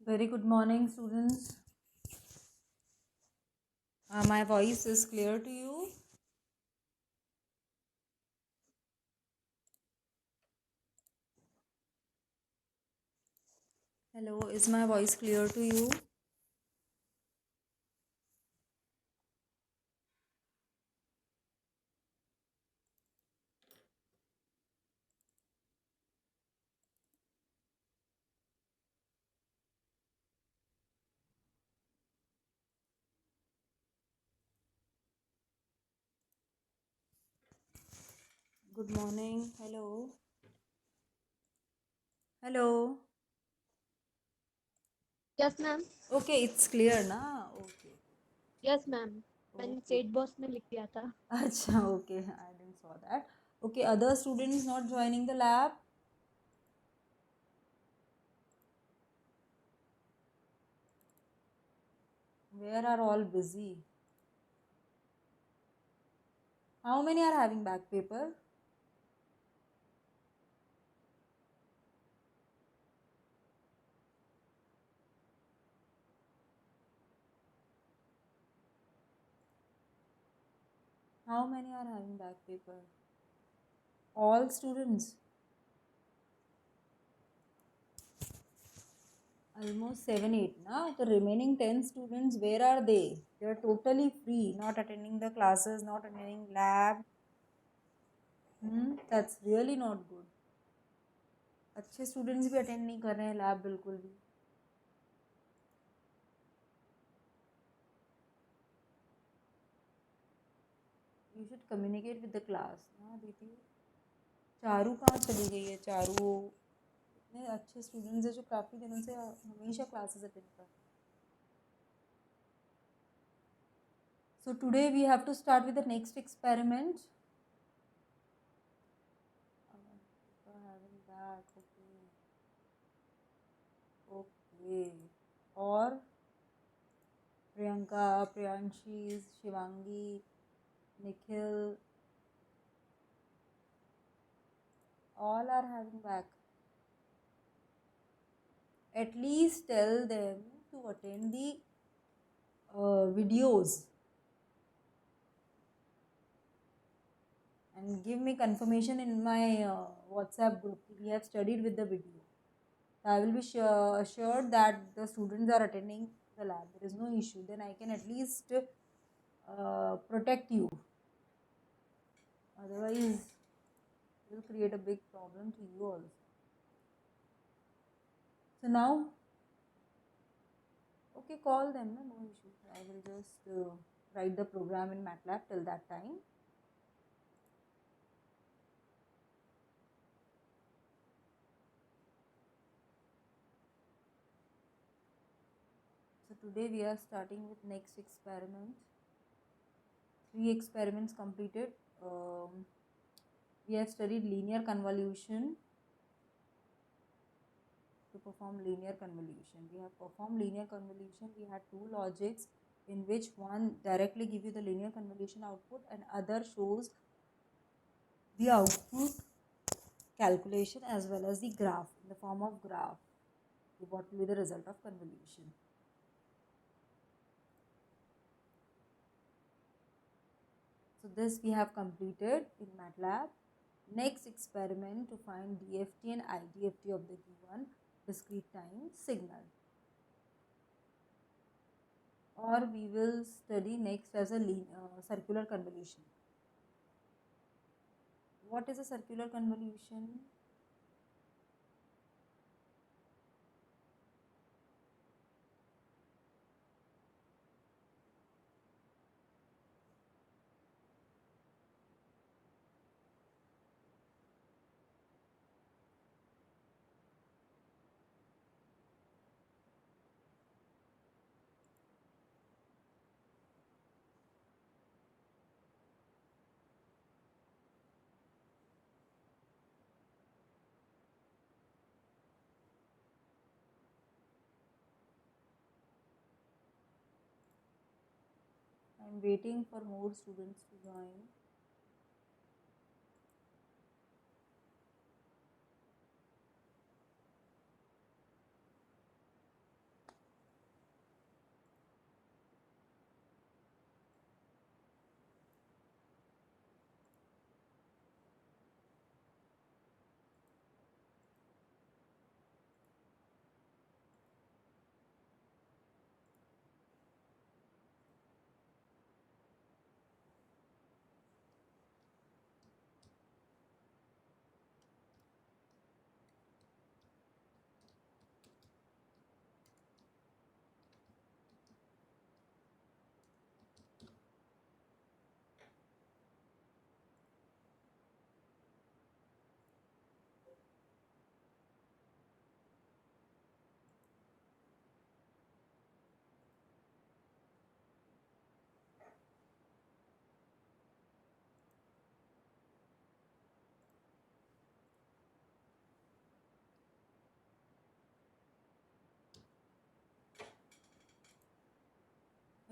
Very good morning, students. My voice is clear to you. Hello, is my voice clear to you? Good morning. Hello. Hello. Yes ma'am. Okay, it's clear na? Okay. Yes ma'am, मैंने Okay. Set box में लिख दिया था। Acha, okay. I didn't saw that. Okay, other students not joining the lab? Where are all busy? How many are having back paper? How many are having back paper? All students. Almost 7, 8. Now the remaining 10 students, where are they? They are totally free, not attending the classes, not attending lab. That's really not good. अच्छे students भी attend नहीं कर रहे हैं lab बिल्कुल भी. You should communicate with the class ना दीदी. चारू कहाँ चली गई है? चारू इतने अच्छे students हैं जो काफ़ी दिनों से हमेशा classes attend कर रहे हैं. So today we have to start with the next experiment. Having that, okay. Okay. और Priyanka, Priyanshi, Shivangi, Nikhil, all are having back. At least tell them to attend the videos and give me confirmation in my WhatsApp group. We have studied with the video. I will be assured that the students are attending the lab. There is no issue. Then I can at least protect you. Otherwise, it will create a big problem to you also. So now, okay, call them, no issue. I will just write the program in MATLAB till that time. So today we are starting with next experiment. 3 experiments completed. We have studied linear convolution. To perform linear convolution, we have performed linear convolution. We had 2 logics in which one directly give you the linear convolution output and other shows the output calculation as well as the graph in the form of graph. What will be the result of convolution? So this we have completed in MATLAB. Next experiment to find DFT and IDFT of the given discrete time signal. Or we will study next as a circular convolution. What is a circular convolution? I am waiting for more students to join.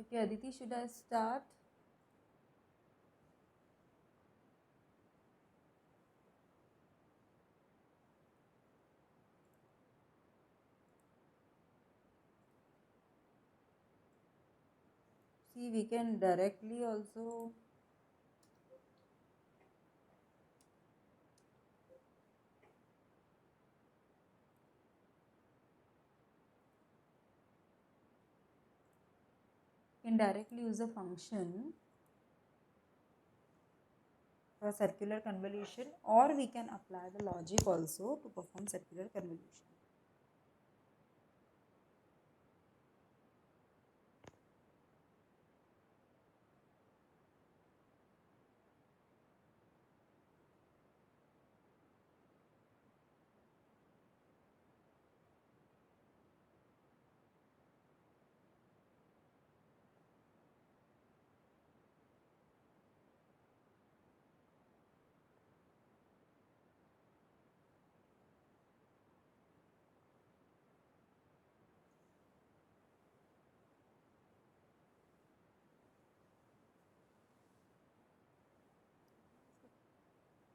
Okay, Aditi, should I start? See, we can directly also use a function for circular convolution, or we can apply the logic also to perform circular convolution.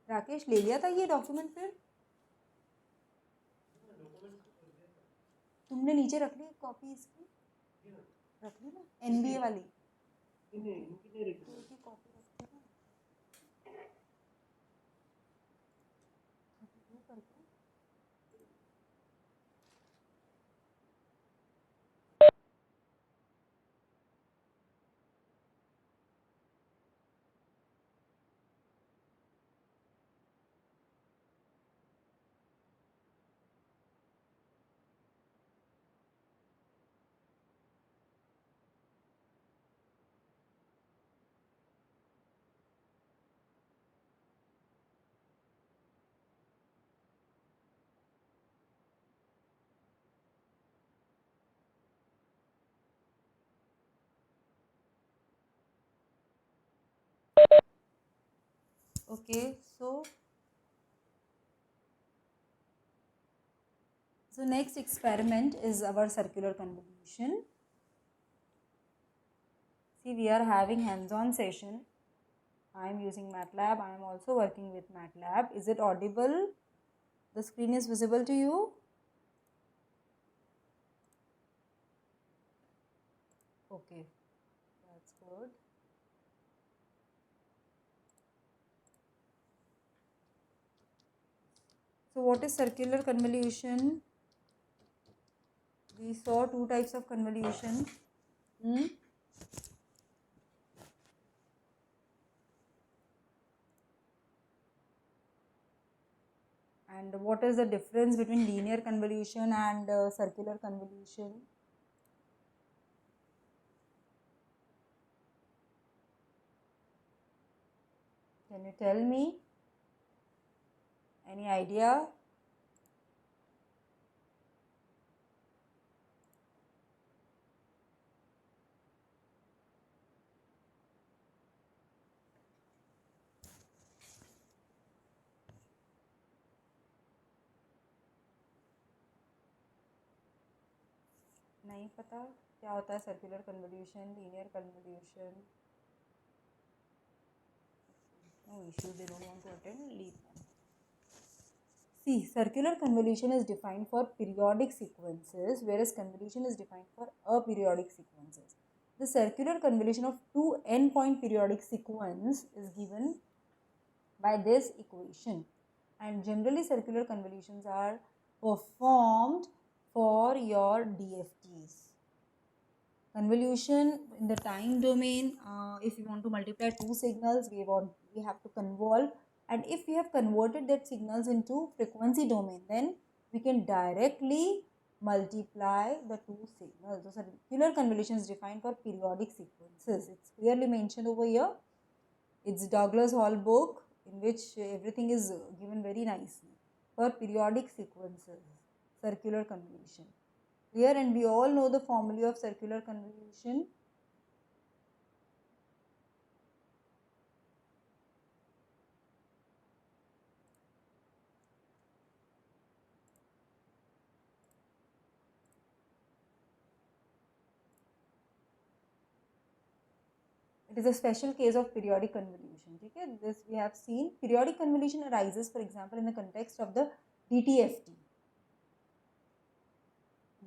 Rakesh, ले लिया था ये document फिर? तुमने नीचे रख ली copy इसकी? रख ली ना, एनबीए वाली? इनकी कॉपी रखते ना 32 करके। Okay, so next experiment is our circular convolution. See, we are having hands-on session. I am using MATLAB. I am also working with MATLAB. Is it audible? The screen is visible to you? Okay, that's good. So what is circular convolution? We saw two types of convolution. And what is the difference between linear convolution and circular convolution? Can you tell me? Any idea? नहीं पता क्या होता है circular convolution, linear convolution? No issue, they don't want to attend, leave them. See, circular convolution is defined for periodic sequences, whereas convolution is defined for aperiodic sequences. The circular convolution of two n-point periodic sequence is given by this equation, and generally circular convolutions are performed for your DFTs. Convolution in the time domain, if you want to multiply two signals, we have to convolve, and if we have converted that signals into frequency domain, then we can directly multiply the two signals. So circular convolution is defined for periodic sequences. It's clearly mentioned over here. It's Douglas Hall book, in which everything is given very nicely. For periodic sequences, circular convolution. Clear? And we all know the formula of circular convolution. It is a special case of periodic convolution. Okay, this we have seen. Periodic convolution arises, for example, in the context of the DTFT.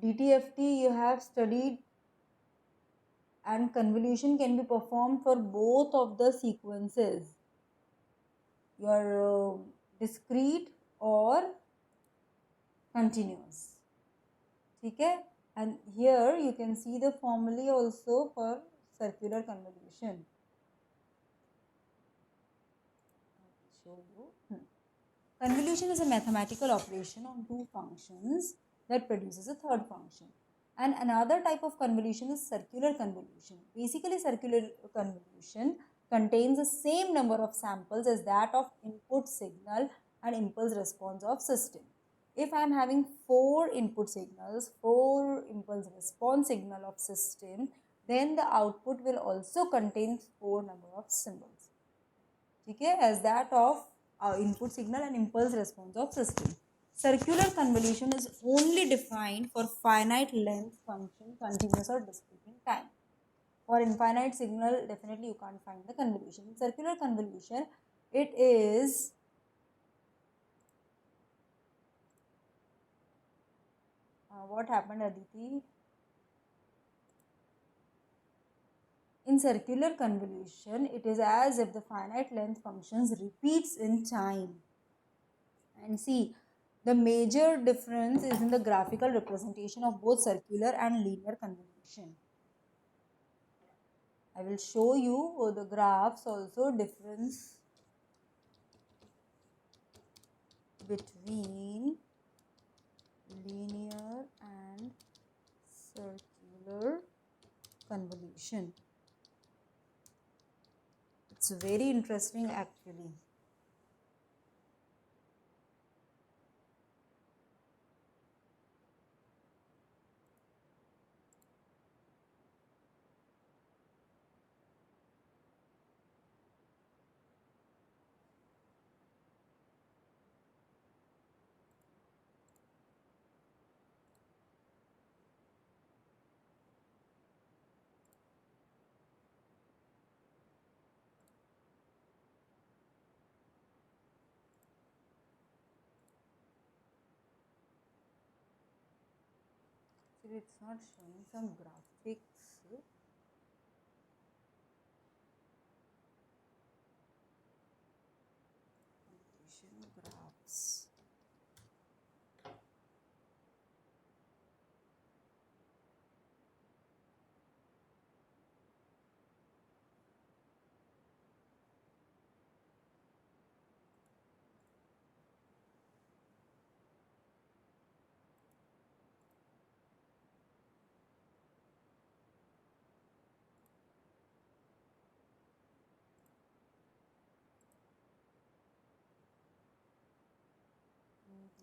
DTFT you have studied, and convolution can be performed for both of the sequences, your discrete or continuous. Okay, and here you can see the formulae also for circular convolution. I will show you. Convolution is a mathematical operation on two functions that produces a third function. And another type of convolution is circular convolution. Basically, circular convolution contains the same number of samples as that of input signal and impulse response of system. If I am having 4 input signals, 4 impulse response signal of system, then the output will also contain 4 number of symbols. Okay, as that of input signal and impulse response of system. Circular convolution is only defined for finite length function, continuous or discrete in time. For infinite signal, definitely you can't find the convolution. In circular convolution, it is what happened, Aditi? In circular convolution, it is as if the finite length functions repeats in time. And see, the major difference is in the graphical representation of both circular and linear convolution. I will show you the graphs also, difference between linear and circular convolution. It's very interesting actually. It's not showing some graphics. Convolution graphs.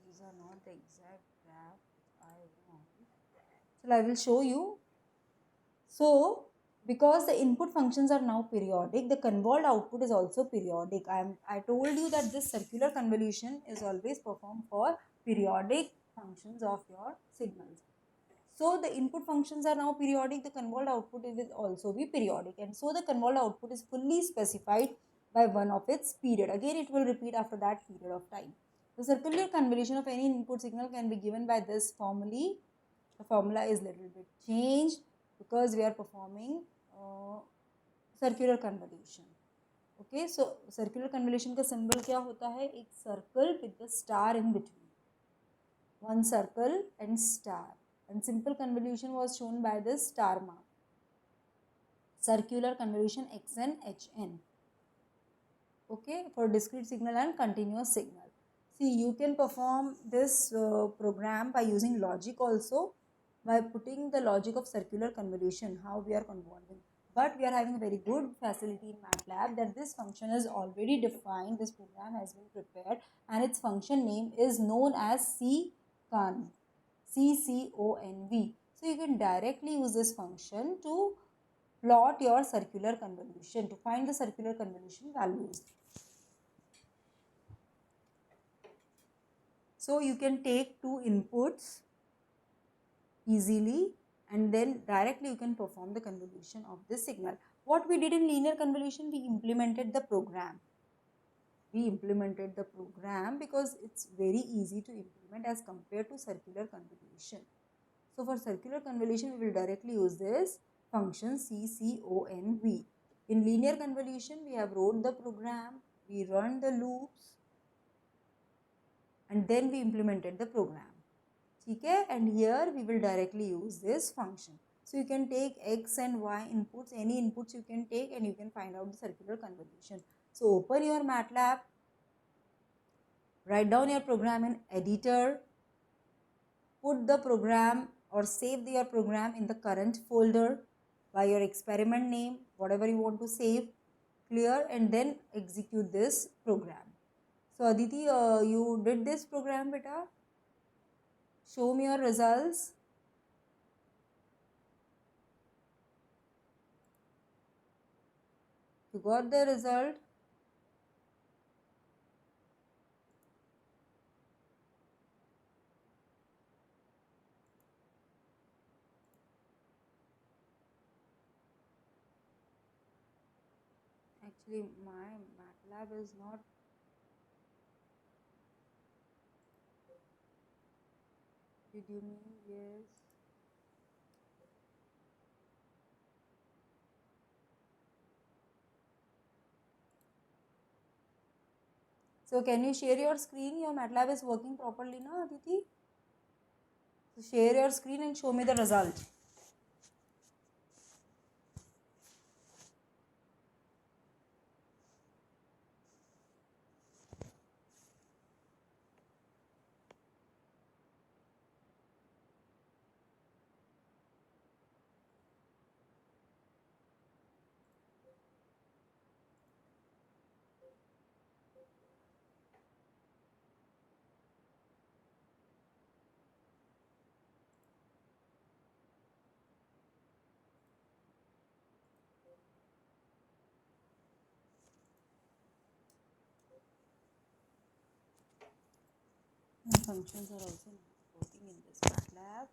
These are not the exact graph I want. So I will show you. So because the input functions are now periodic, the convolved output is also periodic. I told you that this circular convolution is always performed for periodic functions of your signals. So the input functions are now periodic, the convolved output will also be periodic, and so the convolved output is fully specified by one of its period. Again, it will repeat after that period of time. The circular convolution of any input signal can be given by this formula. The formula is little bit changed because we are performing circular convolution. Okay, so circular convolution का symbol क्या होता है? एक circle with the star in between. One circle and star. And simple convolution was shown by this star mark. Circular convolution xn hn. Okay, for discrete signal and continuous signal. See, you can perform this program by using logic also, by putting the logic of circular convolution, how we are convolving. But we are having a very good facility in MATLAB that this function is already defined, this program has been prepared, and its function name is known as CCONV. CCONV. So you can directly use this function to plot your circular convolution, to find the circular convolution values. So you can take two inputs easily and then directly you can perform the convolution of this signal. what we did in linear convolution, we implemented the program. Because it's very easy to implement as compared to circular convolution. So for circular convolution, we will directly use this function CCONV. In linear convolution, we have wrote the program, we run the loops, and then we implemented the program. Okay, and here we will directly use this function. So you can take x and y inputs, any inputs you can take, and you can find out the circular convolution. So open your MATLAB, write down your program in editor, put the program or save your program in the current folder by your experiment name, whatever you want to save, clear, and then execute this program. So Aditi, you did this program, beta? Show me your results. You got the result? Actually, my MATLAB is not. Did you mean yes? So can you share your screen? Your MATLAB is working properly now, Aditi? So share your screen and show me the result. Functions are also not working in this MATLAB.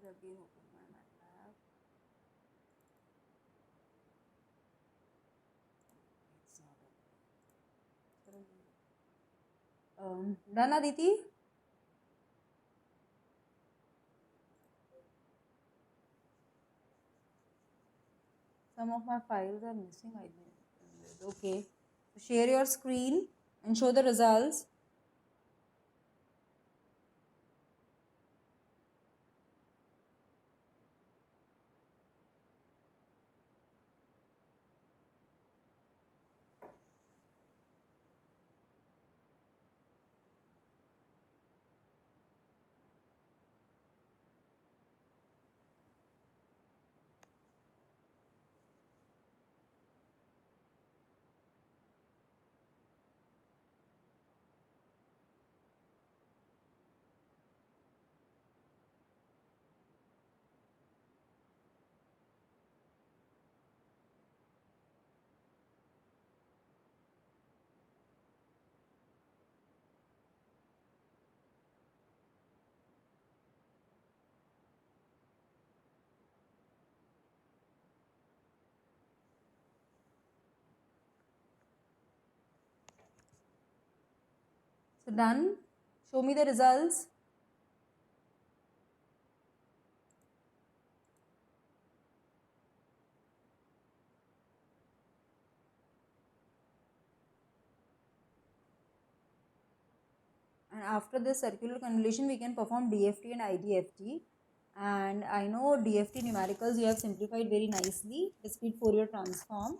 I'll again open my MATLAB. It's not open. Done, Aditi? Some of my files are missing, I think. Okay. So share your screen and show the results. So done. Show me the results. And after this circular convolution, we can perform DFT and IDFT. And I know DFT numericals you have simplified very nicely. Discrete Fourier transform.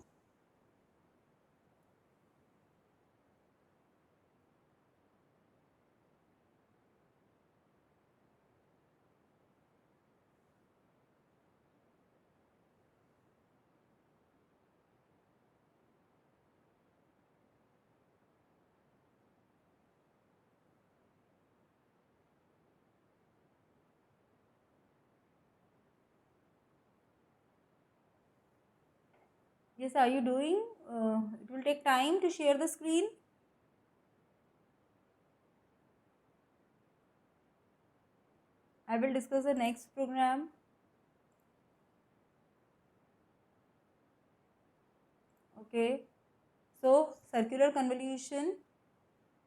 Yes, are you doing? It will take time to share the screen. I will discuss the next program. Okay. So circular convolution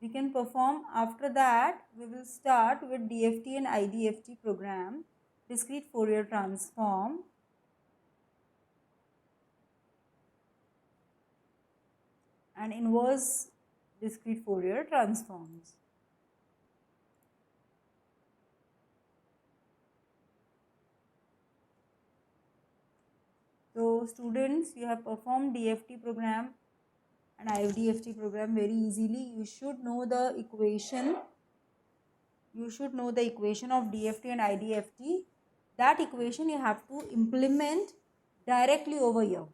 we can perform. After that, we will start with DFT and IDFT program, discrete Fourier transform. And inverse discrete Fourier transforms. So students, you have performed DFT program and IDFT program very easily. You should know the equation. You should know the equation of DFT and IDFT. That equation you have to implement directly over here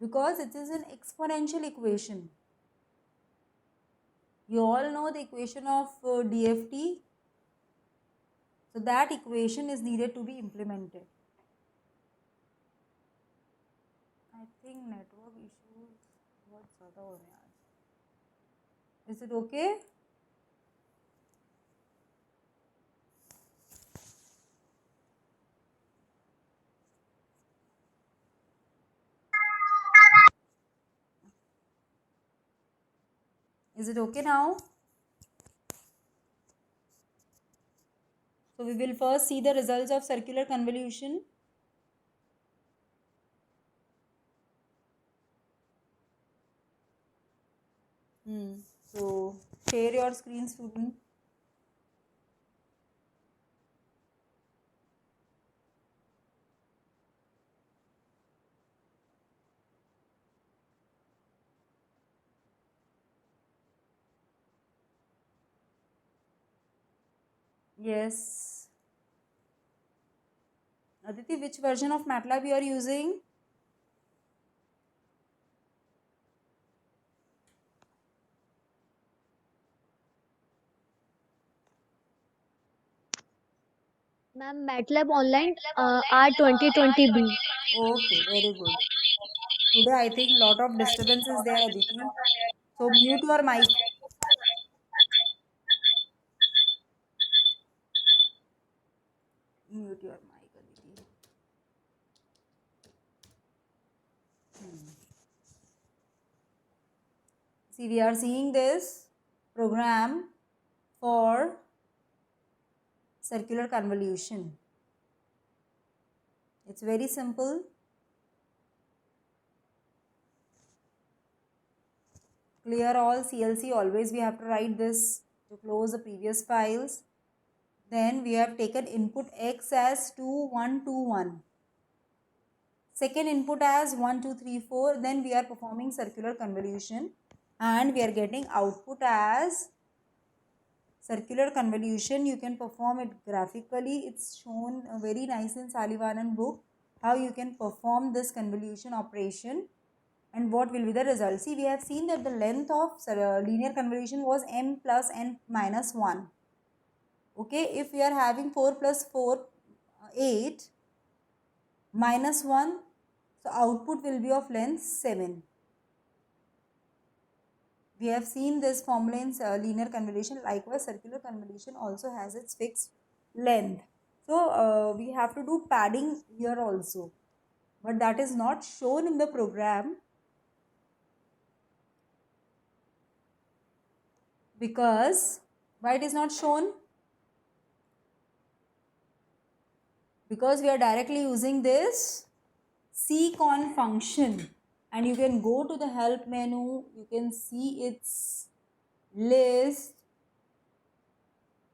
because it is an exponential equation. You all know the equation of DFT. So that equation is needed to be implemented. I think network issues बहुत ज़्यादा हो रहे हैं आज. Is it okay? Is it okay now? So we will first see the results of circular convolution. So share your screen, student. Yes. Aditi, which version of MATLAB you are using? Ma'am, MATLAB Online R2020B. Okay, very good. Today I think lot of disturbance is there, Aditi. So mute your mic. Mute your mic, Aditi. See, we are seeing this program for circular convolution. It's very simple. Clear all CLC. Always we have to write this to close the previous files. Then we have taken input X as 2, 1, 2, 1. Second input as 1, 2, 3, 4. Then we are performing circular convolution. And we are getting output as circular convolution. You can perform it graphically. It's shown very nice in Salivanan book how you can perform this convolution operation and what will be the result. See, we have seen that the length of linear convolution was m plus n minus 1. Okay, if we are having 4 plus 4, 8 minus 1, so output will be of length 7. We have seen this formula in linear convolution. Likewise, circular convolution also has its fixed length. So we have to do padding here also, but that is not shown in the program because why it is not shown? Because we are directly using this ccon function, and you can go to the help menu, you can see its list,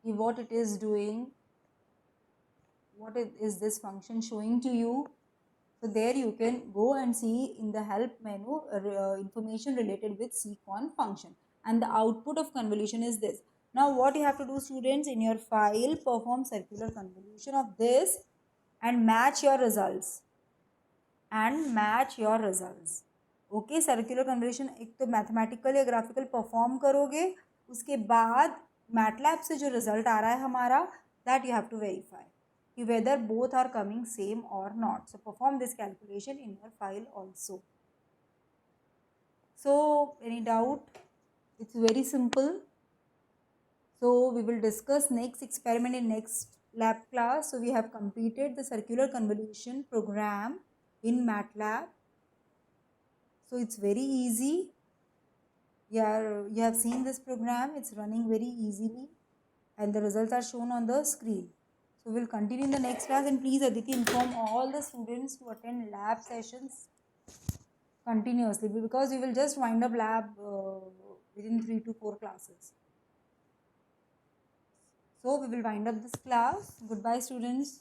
what it is doing, what is this function showing to you. So there you can go and see in the help menu information related with ccon function, and the output of convolution is this. Now what you have to do, students, in your file perform circular convolution of this and match your results. Okay, circular convolution एक तो mathematical या graphical perform करोगे, उसके बाद MATLAB से जो result आ रहा है हमारा, that you have to verify कि whether both are coming same और not. So perform this calculation in your file also. So any doubt? It's very simple. So we will discuss next experiment in next lab class. So we have completed the circular convolution program in MATLAB. So it's very easy. Yeah, you have seen this program. It's running very easily and the results are shown on the screen. So we'll continue in the next class, and please Aditi inform all the students to attend lab sessions continuously, because we will just wind up lab within 3 to 4 classes. So we will wind up this class. Goodbye students.